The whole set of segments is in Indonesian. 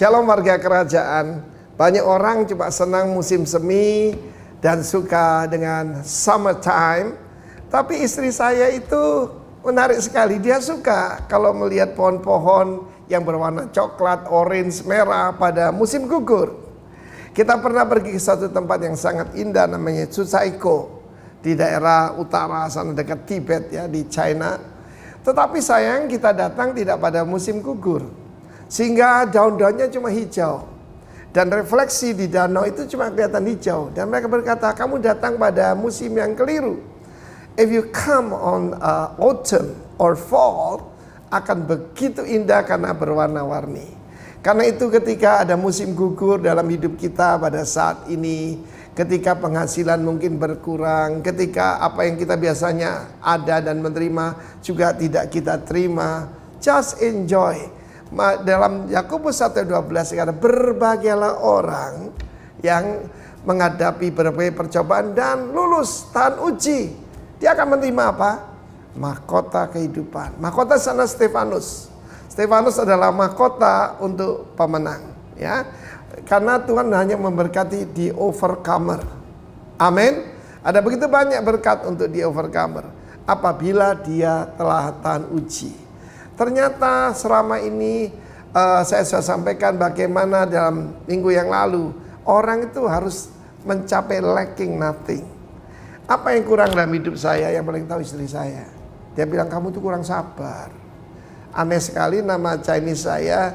Shalom warga kerajaan. Banyak orang cuma senang musim semi dan suka dengan summertime. Tapi istri saya itu menarik sekali. Dia suka kalau melihat pohon-pohon yang berwarna coklat, orange, merah pada musim gugur. Kita pernah pergi ke satu tempat yang sangat indah namanya Chusaiko di daerah utara sana dekat Tibet ya, di China. Tetapi sayang kita datang tidak pada musim gugur. Sehingga daun-daunnya cuma hijau. Dan refleksi di danau itu cuma kelihatan hijau. Dan mereka berkata, kamu datang pada musim yang keliru. If you come on autumn or fall, akan begitu indah karena berwarna-warni. Karena itu ketika ada musim gugur dalam hidup kita pada saat ini, ketika penghasilan mungkin berkurang, ketika apa yang kita biasanya ada dan menerima juga tidak kita terima, just enjoy. Dalam Yakobus 1:12 kata, berbahagialah orang yang menghadapi berbagai percobaan dan lulus tahan uji. Dia akan menerima apa? Mahkota kehidupan. Mahkota sana Stefanus. Stefanus adalah mahkota untuk pemenang, ya. Karena Tuhan hanya memberkati di overcomer. Amin. Ada begitu banyak berkat untuk di overcomer apabila dia telah tahan uji. Ternyata selama ini saya sudah sampaikan bagaimana dalam minggu yang lalu orang itu harus mencapai lacking nothing. Apa yang kurang dalam hidup saya? Yang paling tahu istri saya. Dia bilang kamu tuh kurang sabar. Aneh sekali nama Chinese saya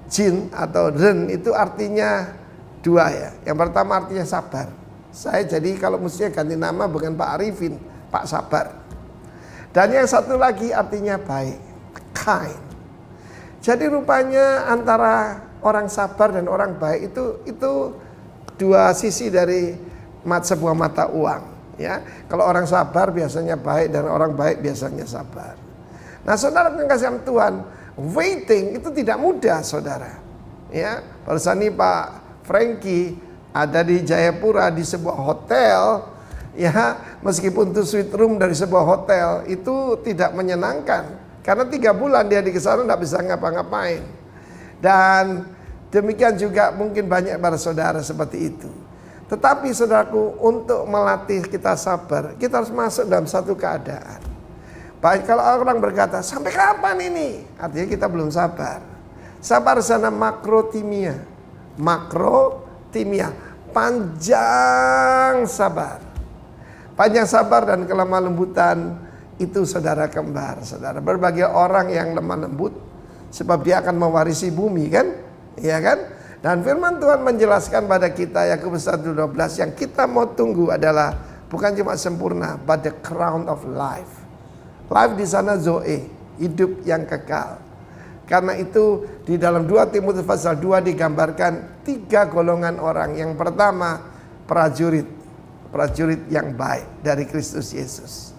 Jin atau Ren itu artinya dua ya. Yang pertama artinya sabar. Saya jadi kalau mestinya ganti nama bukan Pak Arifin, Pak Sabar. Dan yang satu lagi artinya baik. Kind. Jadi rupanya antara orang sabar dan orang baik itu dua sisi dari sebuah mata uang, ya. Kalau orang sabar biasanya baik dan orang baik biasanya sabar. Nah, saudara yang kasih Tuhan, waiting itu tidak mudah, saudara. Ya, barusan ini Pak Frankie ada di Jayapura di sebuah hotel, ya, meskipun itu suite room dari sebuah hotel itu tidak menyenangkan. Karena 3 bulan dia di sana tidak bisa ngapa-ngapain. Dan demikian juga mungkin banyak para saudara seperti itu. Tetapi saudaraku, untuk melatih kita sabar, kita harus masuk dalam satu keadaan. Baik kalau orang berkata, sampai kapan ini? Artinya kita belum sabar. Sabar sana makrotimia. Makrotimia. Panjang sabar. Panjang sabar dan kelemah lembutan itu saudara kembar, saudara. Berbagai orang yang lemah lembut sebab dia akan mewarisi bumi, kan? Iya kan? Dan firman Tuhan menjelaskan pada kita Yakobus 1:12 yang kita mau tunggu adalah bukan cuma sempurna, but the crown of life. Life di sana zoe, hidup yang kekal. Karena itu di dalam 2 Timotius pasal 2 digambarkan 3 golongan orang. Yang pertama prajurit yang baik dari Kristus Yesus.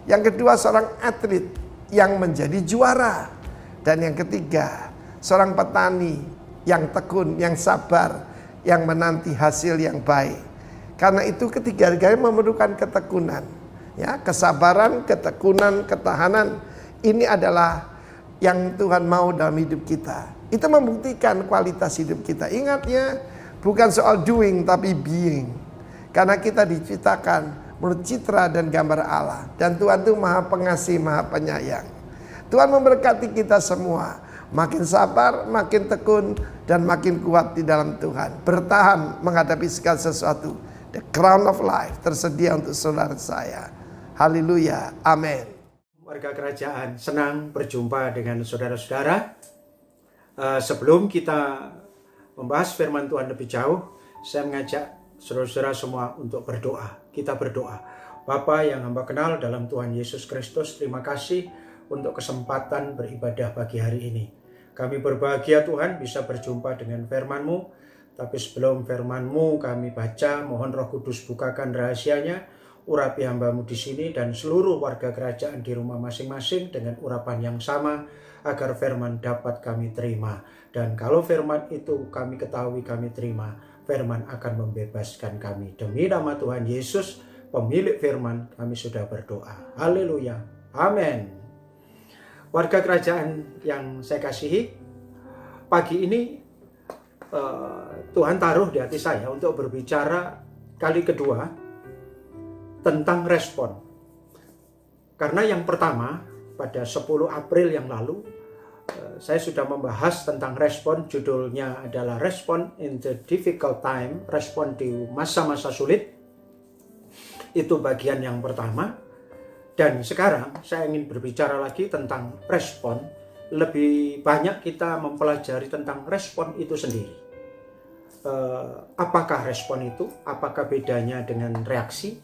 Yang kedua seorang atlet yang menjadi juara. Dan yang ketiga seorang petani yang tekun, yang sabar, yang menanti hasil yang baik. Karena itu ketiga-tiganya memerlukan ketekunan, ya, kesabaran, ketekunan, ketahanan. Ini adalah yang Tuhan mau dalam hidup kita. Itu membuktikan kualitas hidup kita. Ingat ya, bukan soal doing tapi being. Karena kita diciptakan menurut citra dan gambar Allah. Dan Tuhan itu maha pengasih, maha penyayang. Tuhan memberkati kita semua. Makin sabar, makin tekun, dan makin kuat di dalam Tuhan. Bertahan menghadapi segala sesuatu. The crown of life tersedia untuk saudara saya. Haleluya, amin. Warga kerajaan, senang berjumpa dengan saudara-saudara. Sebelum kita membahas firman Tuhan lebih jauh, saya mengajak saudara-saudara semua untuk berdoa. Kita berdoa. Bapa yang hamba kenal dalam Tuhan Yesus Kristus, terima kasih untuk kesempatan beribadah pagi hari ini. Kami berbahagia Tuhan bisa berjumpa dengan firman-Mu. Tapi sebelum firman-Mu kami baca, mohon Roh Kudus bukakan rahasianya, urapi hamba-Mu di sini dan seluruh warga kerajaan di rumah masing-masing dengan urapan yang sama, agar firman dapat kami terima. Dan kalau firman itu kami ketahui, kami terima, firman akan membebaskan kami. Demi nama Tuhan Yesus, pemilik firman, kami sudah berdoa. Haleluya. Amin. Warga kerajaan yang saya kasihi, pagi ini Tuhan taruh di hati saya untuk berbicara kali kedua tentang respon. Karena yang pertama pada 10 April yang lalu saya sudah membahas tentang respon, judulnya adalah Respond in the Difficult Time, respon di masa-masa sulit. Itu bagian yang pertama. Dan sekarang saya ingin berbicara lagi tentang respon. Lebih banyak kita mempelajari tentang respon itu sendiri. Apakah respon itu? Apakah bedanya dengan reaksi?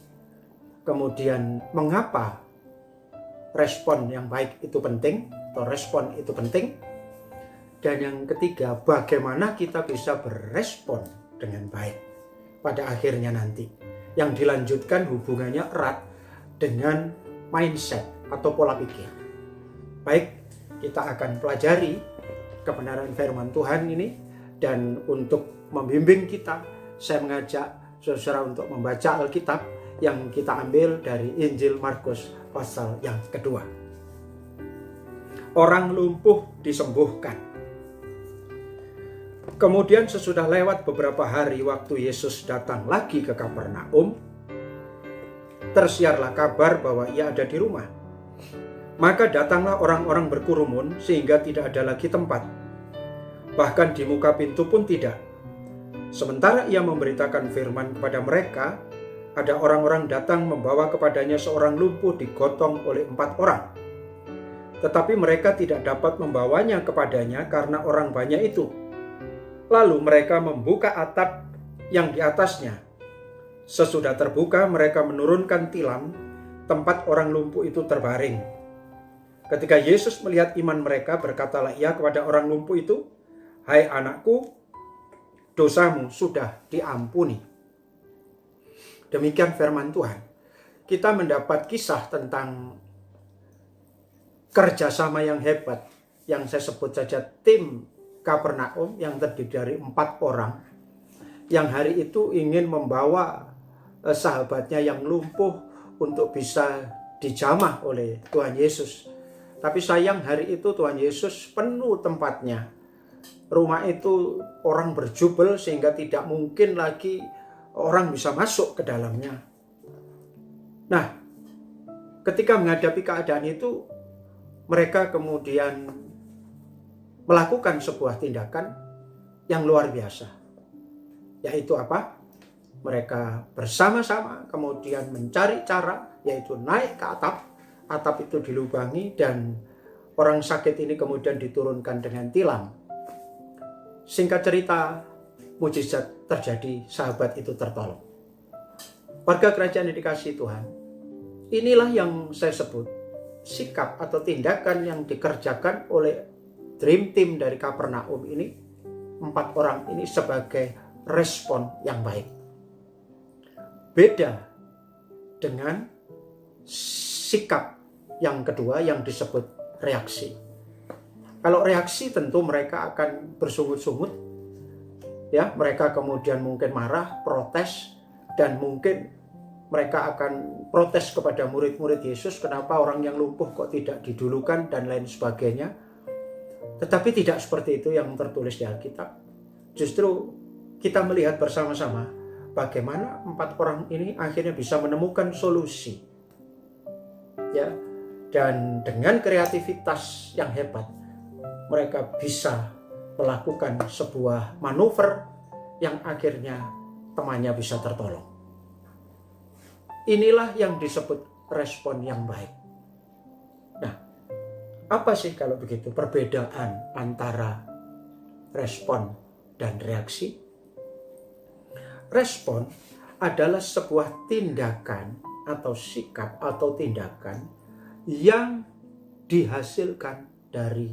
Kemudian mengapa respon yang baik itu penting? Atau respon itu penting? Dan yang ketiga, bagaimana kita bisa berespon dengan baik pada akhirnya nanti? Yang dilanjutkan hubungannya erat dengan mindset atau pola pikir. Baik, kita akan pelajari kebenaran firman Tuhan ini, dan untuk membimbing kita, saya mengajak saudara untuk membaca Alkitab yang kita ambil dari Injil Markus pasal yang kedua. Orang lumpuh disembuhkan. Kemudian sesudah lewat beberapa hari waktu Yesus datang lagi ke Kapernaum, tersiarlah kabar bahwa ia ada di rumah. Maka datanglah orang-orang berkerumun sehingga tidak ada lagi tempat. Bahkan di muka pintu pun tidak. Sementara ia memberitakan firman kepada mereka, ada orang-orang datang membawa kepadanya seorang lumpuh digotong oleh 4 orang. Tetapi mereka tidak dapat membawanya kepadanya karena orang banyak itu. Lalu mereka membuka atap yang di atasnya. Sesudah terbuka, mereka menurunkan tilam tempat orang lumpuh itu terbaring. Ketika Yesus melihat iman mereka, berkatalah ia kepada orang lumpuh itu, "Hai anakku, dosamu sudah diampuni." Demikian firman Tuhan. Kita mendapat kisah tentang kerjasama yang hebat, yang saya sebut saja tim Kapernaum, yang terdiri dari 4 orang, yang hari itu ingin membawa sahabatnya yang lumpuh untuk bisa dijamah oleh Tuhan Yesus. Tapi sayang hari itu Tuhan Yesus penuh tempatnya. Rumah itu orang berjubel sehingga tidak mungkin lagi orang bisa masuk ke dalamnya. Nah, ketika menghadapi keadaan itu, mereka kemudian melakukan sebuah tindakan yang luar biasa. Yaitu apa? Mereka bersama-sama kemudian mencari cara, yaitu naik ke atap. Atap itu dilubangi dan orang sakit ini kemudian diturunkan dengan tilam. Singkat cerita, mujizat terjadi, sahabat itu tertolong. Warga kerajaan yang dikasihi Tuhan, inilah yang saya sebut sikap atau tindakan yang dikerjakan oleh Dream Team dari Kapernaum ini, 4 orang ini sebagai respon yang baik. Beda dengan sikap yang kedua yang disebut reaksi. Kalau reaksi tentu mereka akan bersungut-sungut, ya, mereka kemudian mungkin marah, protes, dan mungkin mereka akan protes kepada murid-murid Yesus, kenapa orang yang lumpuh kok tidak didulukan dan lain sebagainya. Tetapi tidak seperti itu yang tertulis di Alkitab. Justru kita melihat bersama-sama bagaimana 4 orang ini akhirnya bisa menemukan solusi. Ya, dan dengan kreativitas yang hebat, mereka bisa melakukan sebuah manuver yang akhirnya temannya bisa tertolong. Inilah yang disebut respon yang baik. Nah, apa sih kalau begitu perbedaan antara respon dan reaksi? Respon adalah sebuah tindakan atau sikap atau tindakan yang dihasilkan dari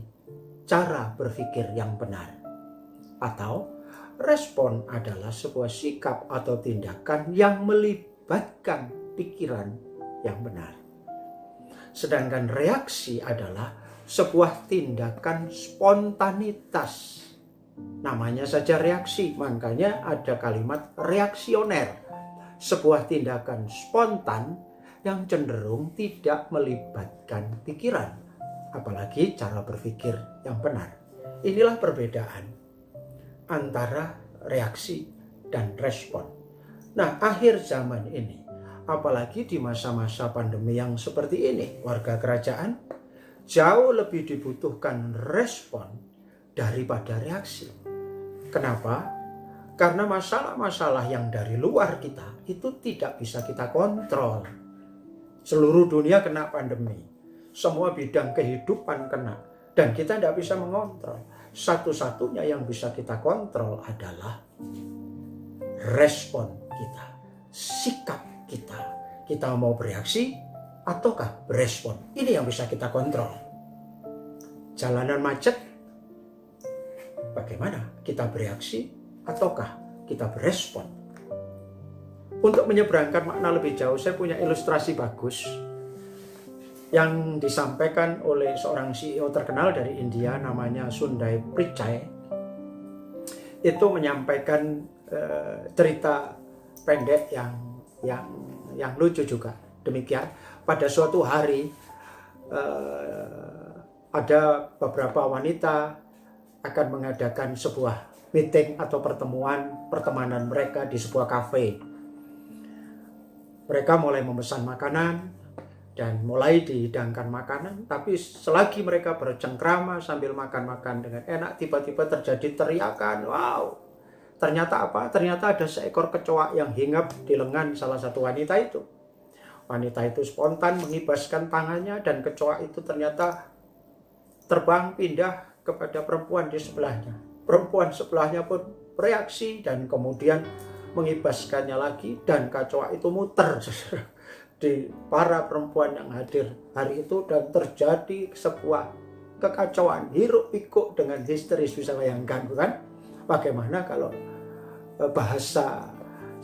cara berpikir yang benar. Atau respon adalah sebuah sikap atau tindakan yang melibatkan pikiran yang benar. Sedangkan reaksi adalah sebuah tindakan spontanitas. Namanya saja reaksi, makanya ada kalimat reaksioner. Sebuah tindakan spontan yang cenderung tidak melibatkan pikiran, apalagi cara berpikir yang benar. Inilah perbedaan antara reaksi dan respon. Nah, akhir zaman ini, apalagi di masa-masa pandemi yang seperti ini, warga kerajaan jauh lebih dibutuhkan respon daripada reaksi. Kenapa? Karena masalah-masalah yang dari luar kita itu tidak bisa kita kontrol. Seluruh dunia kena pandemi, semua bidang kehidupan kena, dan kita tidak bisa mengontrol. Satu-satunya yang bisa kita kontrol adalah respon kita, sikap kita. Kita mau bereaksi ataukah berespon. Ini yang bisa kita kontrol. Jalanan macet, bagaimana kita bereaksi ataukah kita berespon. Untuk menyeberangkan makna lebih jauh, saya punya ilustrasi bagus yang disampaikan oleh seorang CEO terkenal dari India namanya Sundar Pichai. Itu menyampaikan cerita pendek yang lucu juga. Demikian, pada suatu hari ada beberapa wanita akan mengadakan sebuah meeting atau pertemanan mereka di sebuah kafe. Mereka mulai memesan makanan dan mulai dihidangkan makanan, tapi selagi mereka bercengkrama sambil makan-makan dengan enak, tiba-tiba terjadi teriakan, wow! Ternyata apa? Ternyata ada seekor kecoa yang hinggap di lengan salah satu wanita itu. Wanita itu spontan mengibaskan tangannya dan kecoa itu ternyata terbang pindah kepada perempuan di sebelahnya. Perempuan sebelahnya pun bereaksi dan kemudian mengibaskannya lagi dan kecoa itu muter di para perempuan yang hadir hari itu, dan terjadi sebuah kekacauan, hiruk pikuk dengan histeris. Bisa bayangkan bukan? Bagaimana kalau bahasa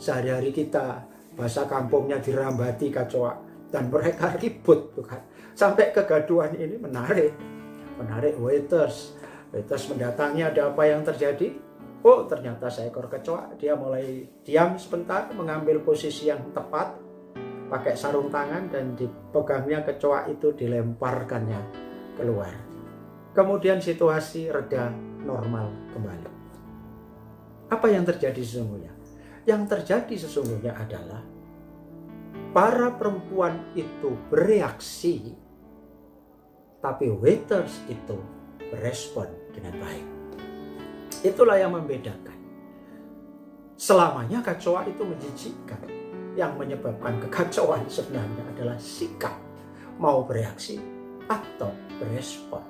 sehari-hari kita, bahasa kampungnya dirambati kecoa dan mereka ribut bukan? Sampai kegaduhan ini menarik waiters mendatangi, ada apa yang terjadi? Oh, ternyata seekor kecoa. Dia mulai diam sebentar, mengambil posisi yang tepat, pakai sarung tangan dan dipegangnya kecoa itu, dilemparkannya keluar. Kemudian situasi reda normal kembali. Apa yang terjadi sesungguhnya? Yang terjadi sesungguhnya adalah para perempuan itu bereaksi, tapi waiters itu berespon dengan baik. Itulah yang membedakan. Selamanya kecoa itu menjijikkan. Yang menyebabkan kekacauan sebenarnya adalah sikap, mau bereaksi atau berespon.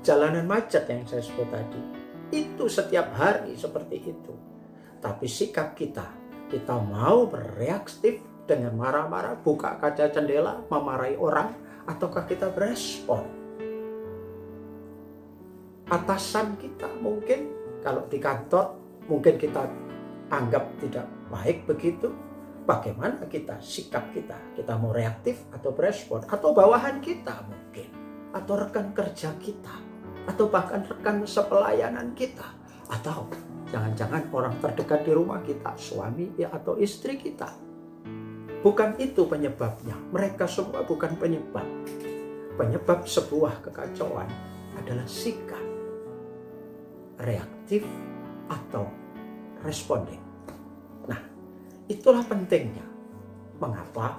Jalanan macet yang saya sebut tadi, itu setiap hari seperti itu. Tapi sikap kita mau bereaktif dengan marah-marah, buka kaca jendela, memarahi orang, ataukah kita berespon? Atasan kita mungkin, kalau di kantor, mungkin kita anggap tidak baik begitu. Bagaimana kita, sikap kita mau reaktif atau berespon, atau bawahan kita mungkin, atau rekan kerja kita, atau bahkan rekan sepelayanan kita, atau jangan-jangan orang terdekat di rumah kita, suami atau istri kita. Bukan itu penyebabnya, mereka semua bukan penyebab. Penyebab sebuah kekacauan adalah sikap, reaktif atau responding. Itulah pentingnya mengapa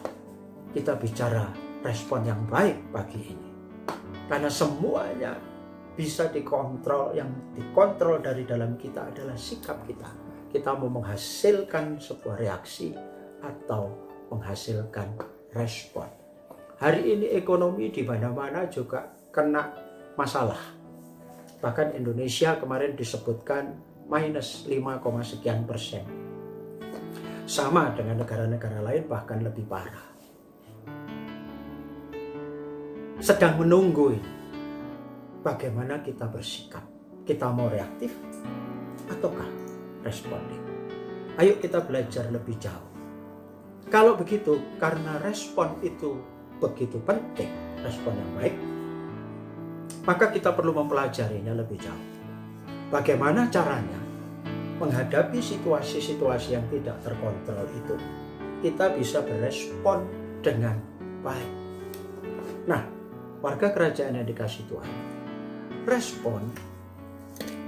kita bicara respon yang baik pagi ini. Karena semuanya bisa dikontrol, yang dikontrol dari dalam kita adalah sikap kita. Kita mau menghasilkan sebuah reaksi atau menghasilkan respon. Hari ini ekonomi di mana-mana juga kena masalah. Bahkan Indonesia kemarin disebutkan minus 5,sekian%. Sama dengan negara-negara lain, bahkan lebih parah. Sedang menunggu ini, bagaimana kita bersikap. Kita mau reaktif ataukah responding? Ayo kita belajar lebih jauh. Kalau begitu, karena respon itu begitu penting, respon yang baik, maka kita perlu mempelajarinya lebih jauh. Bagaimana caranya menghadapi situasi-situasi yang tidak terkontrol itu, kita bisa berespon dengan baik. Nah, warga kerajaan yang dikasih Tuhan, respon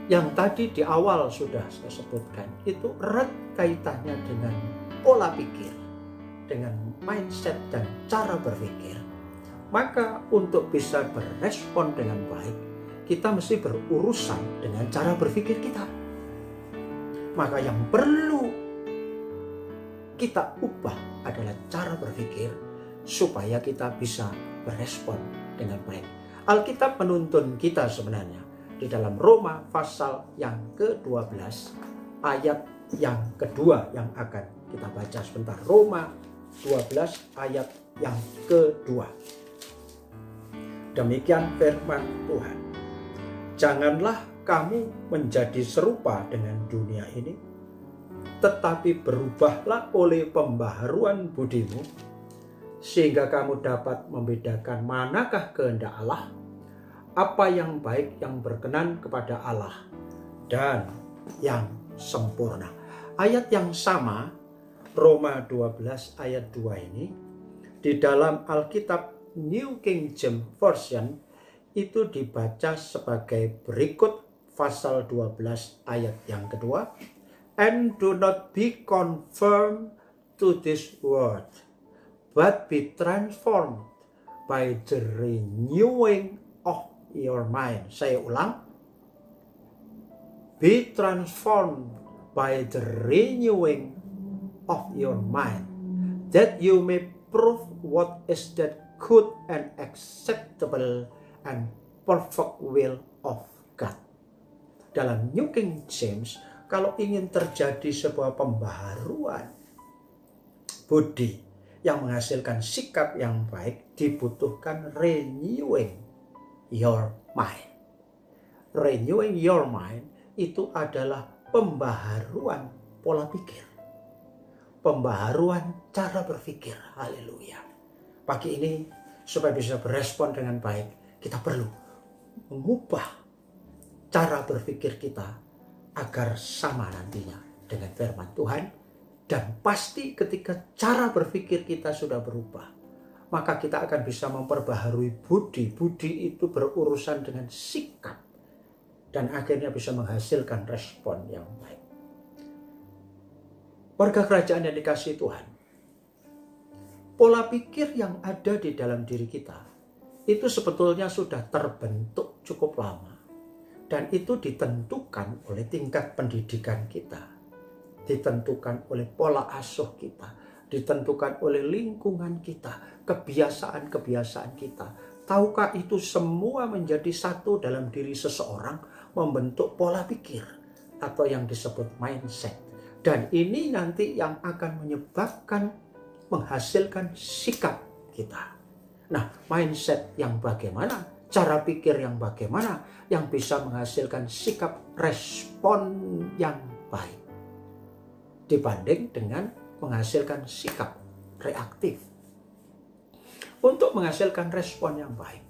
yang tadi di awal sudah saya sebutkan, itu erat kaitannya dengan pola pikir, dengan mindset dan cara berpikir. Maka untuk bisa berespon dengan baik, kita mesti berurusan dengan cara berpikir kita. Maka yang perlu kita ubah adalah cara berpikir supaya kita bisa berespon dengan baik. Alkitab menuntun kita sebenarnya di dalam Roma pasal yang ke-12 ayat yang kedua yang akan kita baca sebentar. Roma 12 ayat yang kedua. Demikian firman Tuhan. Janganlah kamu menjadi serupa dengan dunia ini, tetapi berubahlah oleh pembaharuan budimu, sehingga kamu dapat membedakan manakah kehendak Allah, apa yang baik, yang berkenan kepada Allah, dan yang sempurna. Ayat yang sama, Roma 12 ayat 2 ini, di dalam Alkitab New King James Version, itu dibaca sebagai berikut, pasal 12 ayat yang kedua. And do not be conformed to this world, but be transformed by the renewing of your mind. Saya ulang. Be transformed by the renewing of your mind, that you may prove what is that good and acceptable and perfect will of God. Dalam New King James, kalau ingin terjadi sebuah pembaharuan budi yang menghasilkan sikap yang baik, dibutuhkan renewing your mind. Renewing your mind itu adalah pembaharuan pola pikir, pembaharuan cara berpikir. Haleluya. Pagi ini supaya bisa berespon dengan baik, kita perlu mengubah cara berpikir kita agar sama nantinya dengan firman Tuhan. Dan pasti ketika cara berpikir kita sudah berubah, maka kita akan bisa memperbaharui budi. Budi itu berurusan dengan sikap, dan akhirnya bisa menghasilkan respon yang baik. Warga kerajaan yang dikasihi Tuhan, pola pikir yang ada di dalam diri kita itu sebetulnya sudah terbentuk cukup lama. Dan itu ditentukan oleh tingkat pendidikan kita, ditentukan oleh pola asuh kita, ditentukan oleh lingkungan kita, kebiasaan-kebiasaan kita. Tahukah itu semua menjadi satu dalam diri seseorang, membentuk pola pikir atau yang disebut mindset. Dan ini nanti yang akan menyebabkan menghasilkan sikap kita. Nah, mindset yang bagaimana? Cara pikir yang bagaimana yang bisa menghasilkan sikap respon yang baik dibanding dengan menghasilkan sikap reaktif. Untuk menghasilkan respon yang baik,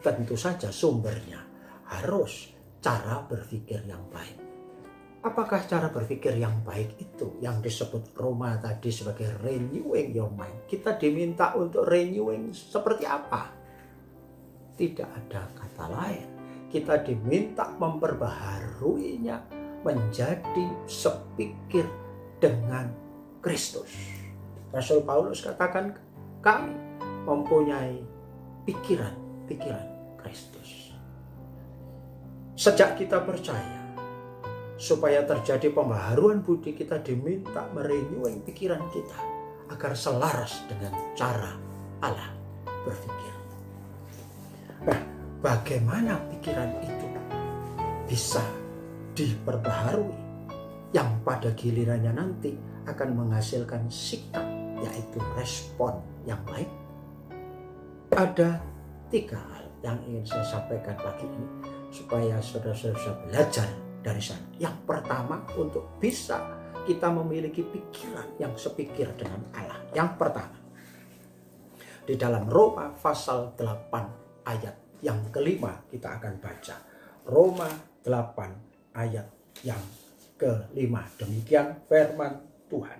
tentu saja sumbernya harus cara berpikir yang baik. Apakah cara berpikir yang baik itu yang disebut Roma tadi sebagai renewing your mind? Kita diminta untuk renewing seperti apa? Tidak ada kata lain. Kita diminta memperbaharuinya menjadi sepikir dengan Kristus. Rasul Paulus katakan, kami mempunyai pikiran Kristus. Sejak kita percaya, supaya terjadi pembaharuan budi, kita diminta merenewing pikiran kita agar selaras dengan cara Allah berpikir. Nah, bagaimana pikiran itu bisa diperbaharui yang pada gilirannya nanti akan menghasilkan sikap, yaitu respon yang baik? Ada 3 hal yang ingin saya sampaikan pagi ini supaya saudara-saudara bisa belajar dari sana. Yang pertama, untuk bisa kita memiliki pikiran yang sepikir dengan Allah. Yang pertama, di dalam Roma pasal 8 ayat yang kelima kita akan baca. Roma 8 ayat yang kelima. Demikian firman Tuhan.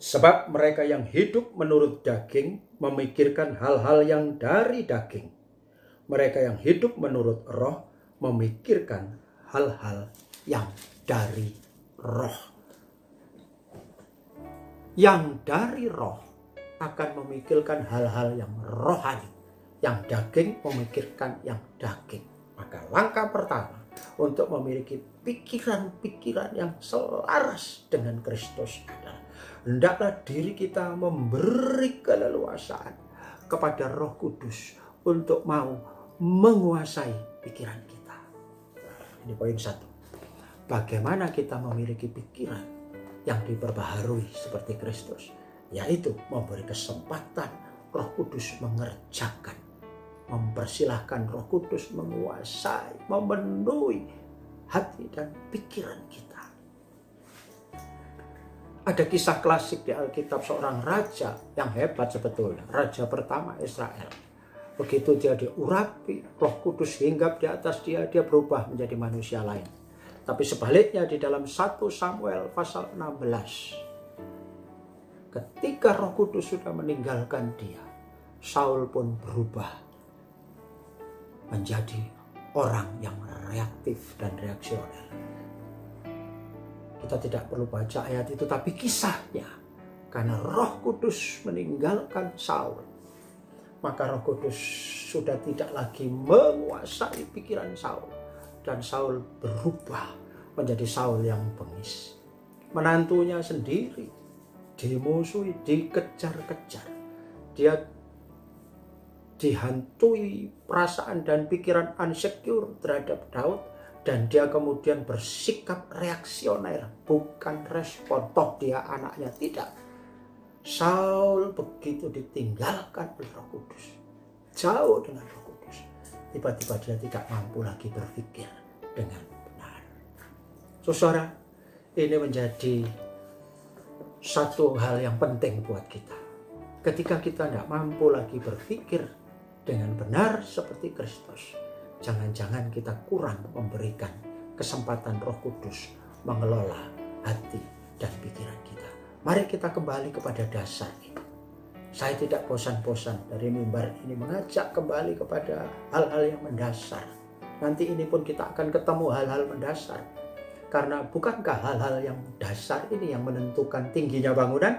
Sebab mereka yang hidup menurut daging memikirkan hal-hal yang dari daging. Mereka yang hidup menurut roh memikirkan hal-hal yang dari roh. Yang dari roh akan memikirkan hal-hal yang rohani. Yang daging memikirkan yang daging. Maka langkah pertama untuk memiliki pikiran-pikiran yang selaras dengan Kristus adalah hendaklah diri kita memberi keleluasaan kepada Roh Kudus untuk mau menguasai pikiran kita. Ini poin 1. Bagaimana kita memiliki pikiran yang diperbaharui seperti Kristus, yaitu memberi kesempatan Roh Kudus mengerjakan, mempersilahkan Roh Kudus menguasai, memenuhi hati dan pikiran kita. Ada kisah klasik di Alkitab seorang raja yang hebat sebetulnya, raja pertama Israel. Begitu dia diurapi, Roh Kudus hinggap di atas dia berubah menjadi manusia lain. Tapi sebaliknya di dalam 1 Samuel pasal 16, ketika Roh Kudus sudah meninggalkan dia, Saul pun berubah menjadi orang yang reaktif dan reaksioner. Kita tidak perlu baca ayat itu, tapi kisahnya. Karena Roh Kudus meninggalkan Saul, maka Roh Kudus sudah tidak lagi menguasai pikiran Saul. Dan Saul berubah menjadi Saul yang bengis. Menantunya sendiri dimusuhi, dikejar-kejar. Dia dihantui perasaan dan pikiran insecure terhadap Daud. Dan dia kemudian bersikap reaksioner, bukan respon. Toh dia anaknya, tidak. Saul begitu ditinggalkan oleh Roh Kudus, jauh dengan Roh Kudus, tiba-tiba dia tidak mampu lagi berpikir dengan benar. Saudara, ini menjadi satu hal yang penting buat kita. Ketika kita tidak mampu lagi berpikir dengan benar seperti Kristus, jangan-jangan kita kurang memberikan kesempatan Roh Kudus mengelola hati dan pikiran kita. Mari kita kembali kepada dasar ini. Saya tidak bosan-bosan dari mimbar ini mengajak kembali kepada hal-hal yang mendasar. Nanti ini pun kita akan ketemu hal-hal mendasar. Karena bukankah hal-hal yang dasar ini yang menentukan tingginya bangunan?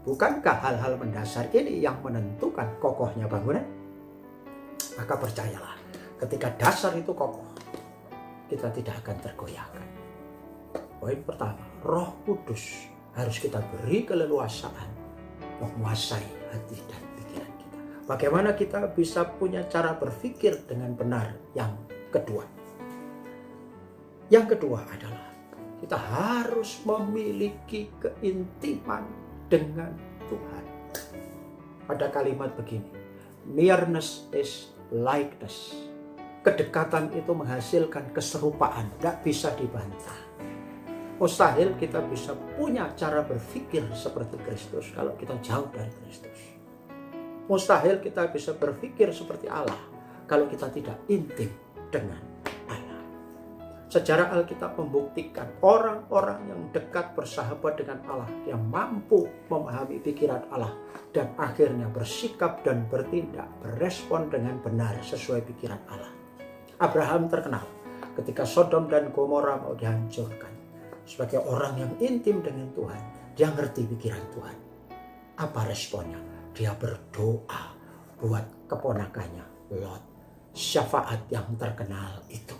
Bukankah hal-hal mendasar ini yang menentukan kokohnya bangunan? Maka percayalah, ketika dasar itu kokoh, kita tidak akan tergoyahkan. Poin pertama, Roh Kudus harus kita beri keleluasaan menguasai hati dan pikiran kita. Bagaimana kita bisa punya cara berpikir dengan benar? Yang kedua adalah kita harus memiliki keintiman dengan Tuhan. Ada kalimat begini, nearness is likeness. Kedekatan itu menghasilkan keserupaan, tidak bisa dibantah. Mustahil kita bisa punya cara berpikir seperti Kristus kalau kita jauh dari Kristus. Mustahil kita bisa berpikir seperti Allah kalau kita tidak intim dengan Allah. Sejarah Alkitab membuktikan orang-orang yang dekat bersahabat dengan Allah, yang mampu memahami pikiran Allah dan akhirnya bersikap dan bertindak, berespon dengan benar sesuai pikiran Allah. Abraham terkenal ketika Sodom dan Gomora mau dihancurkan. Sebagai orang yang intim dengan Tuhan, dia ngerti pikiran Tuhan. Apa responnya? Dia berdoa buat keponakannya Lot. Syafaat yang terkenal itu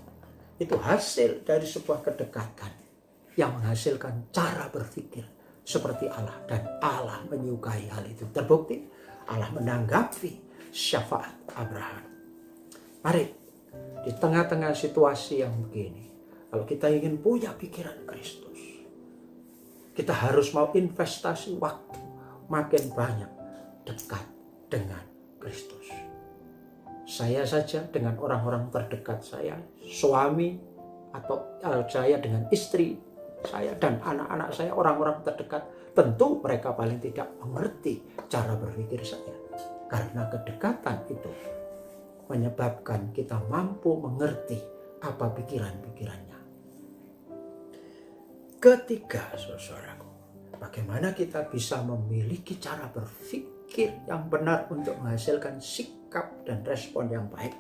hasil dari sebuah kedekatan yang menghasilkan cara berpikir seperti Allah, dan Allah menyukai hal itu. Terbukti Allah menanggapi syafaat Abraham. Mari, di tengah-tengah situasi yang begini, kalau kita ingin punya pikiran Kristus, kita harus mau investasi waktu makin banyak dekat dengan Kristus. Saya saja dengan orang-orang terdekat saya, suami atau saya dengan istri saya dan anak-anak saya, orang-orang terdekat, tentu mereka paling tidak mengerti cara berpikir saya. Karena kedekatan itu menyebabkan kita mampu mengerti apa pikiran-pikirannya. Ketiga, saudaraku, bagaimana kita bisa memiliki cara berpikir yang benar untuk menghasilkan sikap dan respon yang baik?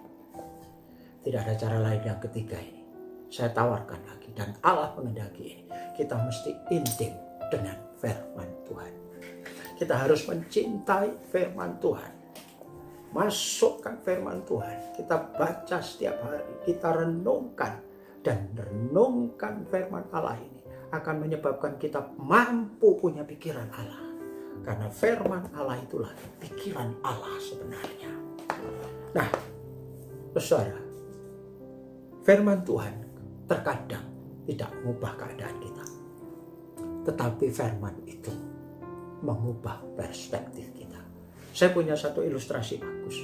Tidak ada cara lain yang ketiga ini. Saya tawarkan lagi, dan Allah mengendaki ini. Kita mesti intim dengan firman Tuhan. Kita harus mencintai firman Tuhan. Masukkan firman Tuhan. Kita baca setiap hari. Kita renungkan. Dan renungkan firman Allah ini akan menyebabkan kita mampu punya pikiran Allah. Karena firman Allah itulah pikiran Allah sebenarnya. Nah, saudara, firman Tuhan terkadang tidak mengubah keadaan kita. Tetapi firman itu mengubah perspektif kita. Saya punya satu ilustrasi bagus.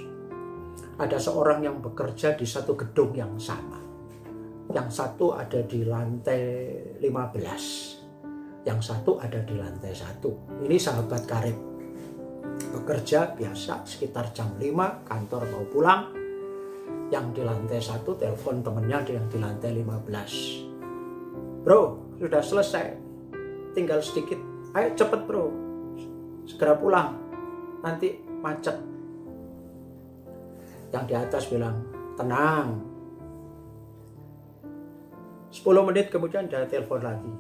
Ada seorang yang bekerja di satu gedung yang sama. Yang satu ada di lantai 15. Yang satu ada di lantai 1. Ini sahabat karib. Bekerja biasa sekitar jam 5, kantor mau pulang. Yang di lantai 1 telepon temennya yang di lantai 15. Bro, sudah selesai. Tinggal sedikit. Ayo cepet bro. Segera pulang. Nanti macet. Yang di atas bilang, tenang. 10 menit kemudian dia telepon lagi.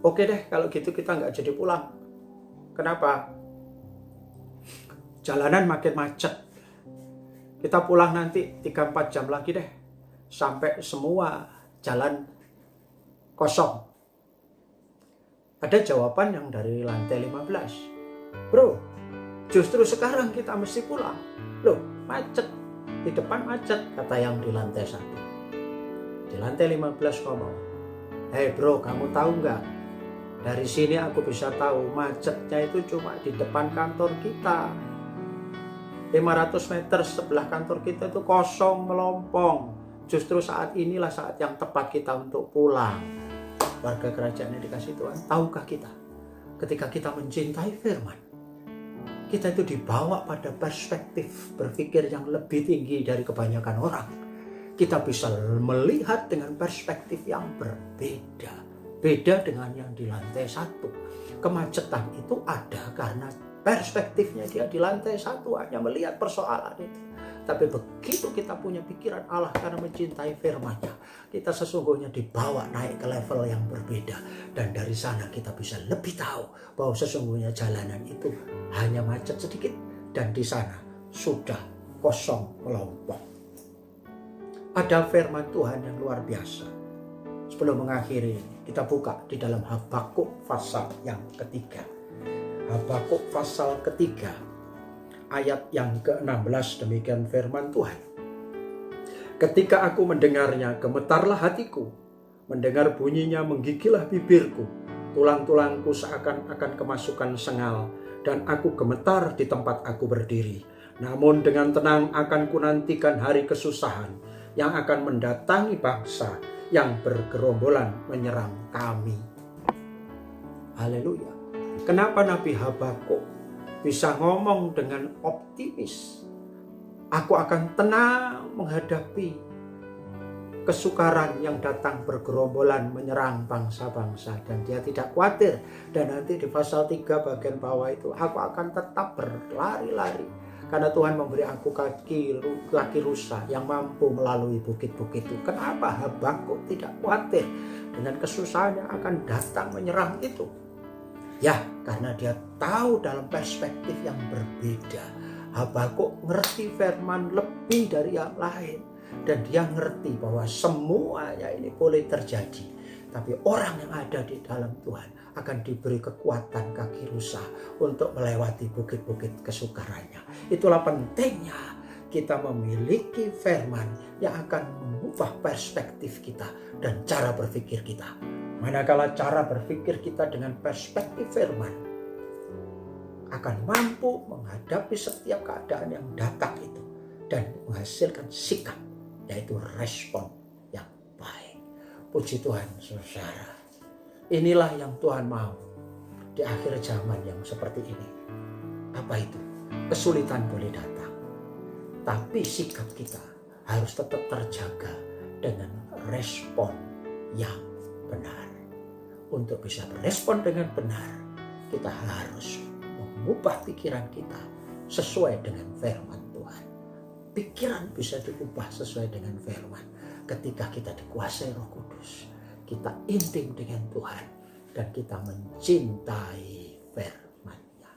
Oke deh, kalau gitu kita nggak jadi pulang. Kenapa? Jalanan makin macet. Kita pulang nanti 3-4 jam lagi deh. Sampai semua jalan kosong. Ada jawaban yang dari lantai 15. Bro, justru sekarang kita mesti pulang. Loh, macet. Di depan macet, kata yang di lantai 1. Di lantai 15 ngomong, hei bro, kamu tahu nggak? Dari sini aku bisa tahu macetnya itu cuma di depan kantor kita. 500 meter sebelah kantor kita itu kosong melompong. Justru saat inilah saat yang tepat kita untuk pulang. Warga kerajaan yang dikasih Tuhan, tahukah kita? Ketika kita mencintai firman, kita itu dibawa pada perspektif berpikir yang lebih tinggi dari kebanyakan orang. Kita bisa melihat dengan perspektif yang berbeda. Beda dengan yang di lantai 1. Kemacetan itu ada karena perspektifnya dia di lantai 1 hanya melihat persoalan itu. Tapi begitu kita punya pikiran Allah karena mencintai firman-Nya, kita sesungguhnya dibawa naik ke level yang berbeda. Dan dari sana kita bisa lebih tahu bahwa sesungguhnya jalanan itu hanya macet sedikit. Dan di sana sudah kosong melompong. Ada firman Tuhan yang luar biasa. Sebelum mengakhiri, kita buka di dalam Habakuk pasal yang ketiga. Habakuk pasal ketiga, ayat yang ke-16, demikian firman Tuhan. Ketika aku mendengarnya, gemetarlah hatiku. Mendengar bunyinya, menggigilah bibirku. Tulang-tulangku seakan-akan kemasukan sengal, dan aku gemetar di tempat aku berdiri. Namun dengan tenang akan kunantikan hari kesusahan yang akan mendatangi bangsa yang bergerombolan menyerang kami. Haleluya. Kenapa Nabi Habakuk bisa ngomong dengan optimis? Aku akan tenang menghadapi kesukaran yang datang bergerombolan menyerang bangsa-bangsa. Dan dia tidak khawatir. Dan nanti di pasal 3 bagian bawah itu, aku akan tetap berlari-lari. Karena Tuhan memberi aku kaki rusa yang mampu melalui bukit-bukit itu. Kenapa Habakuk tidak khawatir dengan kesusahan yang akan datang menyerang itu? Ya, karena dia tahu dalam perspektif yang berbeda. Habakuk ngerti firman lebih dari yang lain. Dan dia ngerti bahwa semuanya ini boleh terjadi. Tapi orang yang ada di dalam Tuhan akan diberi kekuatan kaki rusa untuk melewati bukit-bukit kesukarannya. Itulah pentingnya kita memiliki firman yang akan mengubah perspektif kita dan cara berpikir kita. Manakala cara berpikir kita dengan perspektif firman akan mampu menghadapi setiap keadaan yang datang itu dan menghasilkan sikap, yaitu respon yang baik. Puji Tuhan, saudara. Inilah yang Tuhan mau di akhir zaman yang seperti ini. Apa itu? Kesulitan boleh datang, tapi sikap kita harus tetap terjaga dengan respon yang benar. Untuk bisa berespon dengan benar, kita harus mengubah pikiran kita sesuai dengan firman Tuhan. pikiran bisa diubah sesuai dengan firman. Ketika kita dikuasai Roh Kudus, kita intim dengan Tuhan dan kita mencintai firman-Nya.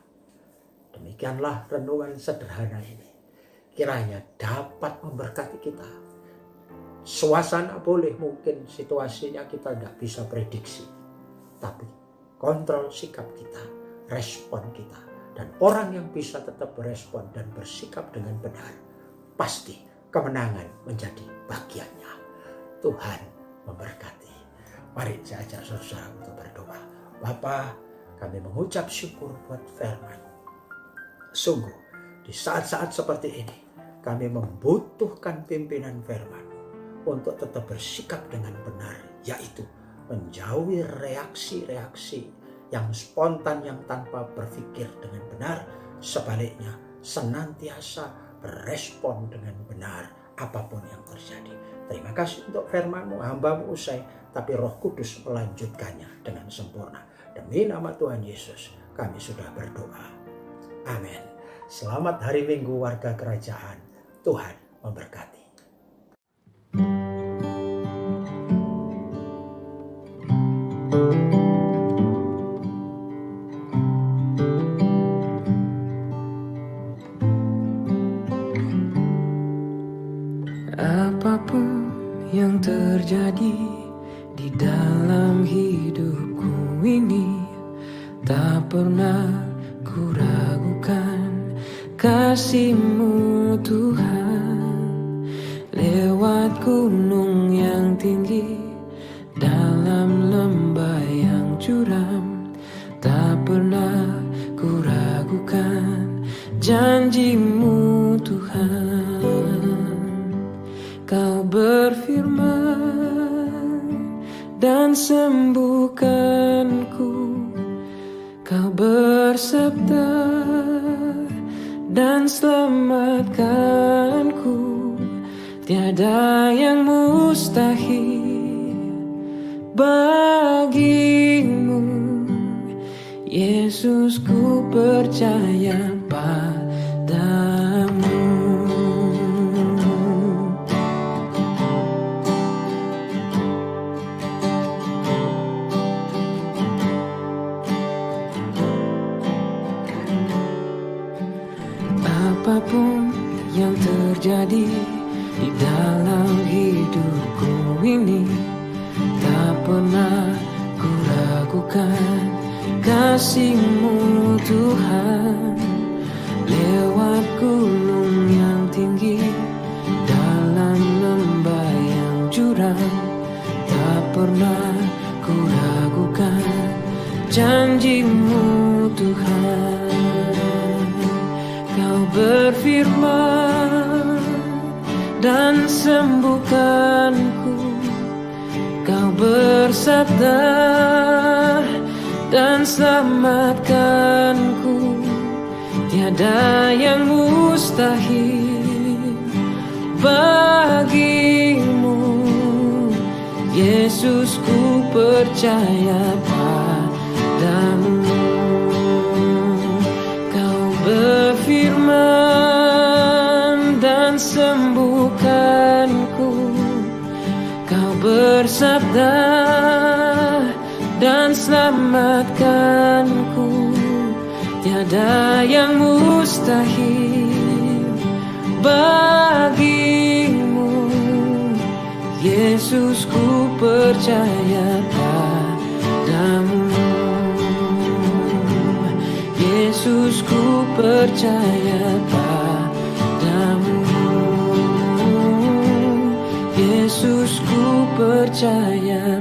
Demikianlah renungan sederhana ini. Kiranya dapat memberkati kita. Suasana boleh mungkin situasinya kita tidak bisa prediksi, tapi kontrol sikap kita, respon kita, dan orang yang bisa tetap berespon dan bersikap dengan benar, pasti kemenangan menjadi bagiannya. Tuhan memberkati. Mari saya ajak saudara untuk berdoa. Bapa, kami mengucap syukur buat firman. Sungguh di saat-saat seperti ini kami membutuhkan pimpinan firman untuk tetap bersikap dengan benar, yaitu menjauhi reaksi-reaksi yang spontan yang tanpa berpikir dengan benar. Sebaliknya senantiasa berespon dengan benar apapun yang terjadi. Terima kasih untuk firman-Mu, hamba-Mu usai, tapi Roh Kudus melanjutkannya dengan sempurna. Demi nama Tuhan Yesus kami sudah berdoa. Amin. Selamat hari Minggu warga kerajaan. Tuhan memberkati. Apapun yang terjadi di dalam hidupku ini, tak pernah ku ragukan kasih-Mu Tuhan. Lewat gunung yang tinggi, dalam lembah yang curam, tak pernah ku ragukan janji-Mu Tuhan. Kau berfirman dan sembuhkanku, Kau bersabda dan selamatkanku. Tiada yang mustahil bagimu, Yesus, ku percaya padamu. Apapun yang terjadi di dalam hidupku ini, tak pernah ku ragukan kasih-Mu Tuhan. Lewat gunung yang tinggi, dalam lembah yang curam, tak pernah ku ragukan janji-Mu Tuhan. Kau berfirman dan sembuhkanku, Kau bersabda dan selamatkanku. Tiada yang mustahil bagimu, Yesus, ku percaya padamu. Berfirman dan sembuhkanku, Kau bersabda dan selamatkanku. Tiada yang mustahil bagimu, Yesus, ku percaya padamu. Yesus, ku percaya padamu. Yesus, ku percaya